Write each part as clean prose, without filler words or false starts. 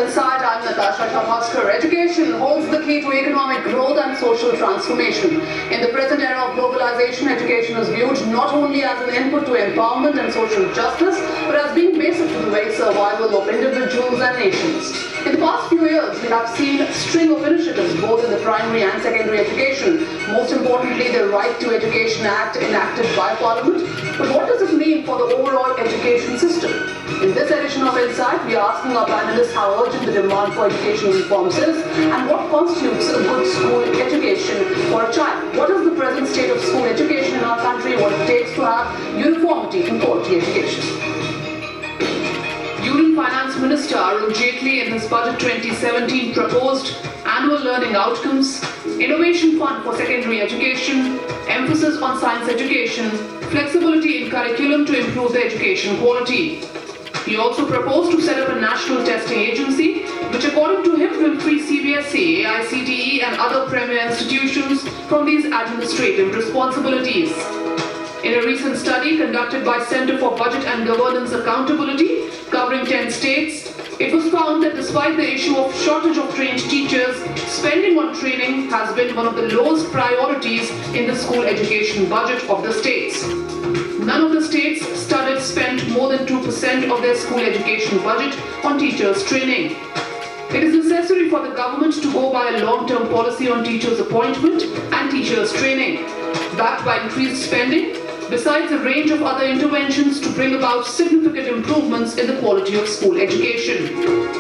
Inside, I'm Natasha Shamaskar. Education holds the key to economic growth and social transformation. In the present era of globalization, education is viewed not only as an input to empowerment and social justice, but as being basic to the very survival of individuals and nations. In the past few years, we have seen a string of initiatives both in the primary and secondary education. Most importantly, the Right to Education Act enacted by Parliament. But what does it mean for the overall education system? In this edition of Insight, we are asking our panelists how urgent the demand for educational reforms is and what constitutes a good school education for a child. What is the present state of school education in our country? What it takes to have uniformity in quality education? Union Finance Minister Arun Jaitley in his Budget 2017 proposed annual learning outcomes, innovation fund for secondary education, emphasis on science education, flexibility in curriculum to improve the education quality. He also proposed to set up a national testing agency, which according to him will free CBSE, AICTE and other premier institutions from these administrative responsibilities. In a recent study conducted by Center for Budget and Governance Accountability, covering 10 states, it was found that despite the issue of shortage of trained teachers, spending on training has been one of the lowest priorities in the school education budget of the states. None of the states studied spent more than 2% of their school education budget on teachers' training. It is necessary for the government to go by a long-term policy on teachers' appointment and teachers' training, backed by increased spending, besides a range of other interventions to bring about significant improvements in the quality of school education.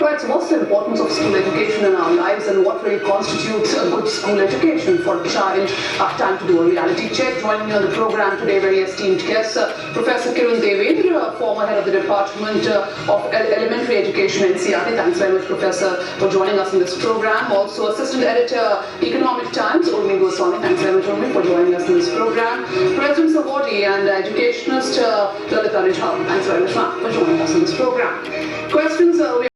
Right, so what's the importance of school education in our lives and what really constitutes a good school education for a child? Time to do a reality check. Joining me on the program today, very esteemed guest, Professor Kiran Devendra, former head of the Department of Elementary Education in NCERT. Thanks very much, Professor, for joining us in this program. Also, Assistant Editor, Economic Times, Urmi Goswami. Thanks very much, Urmi, for joining us in this program. President Savodi and educationist Lalita Rijha. Thanks very much, ma'am, for joining us in this program. Questions?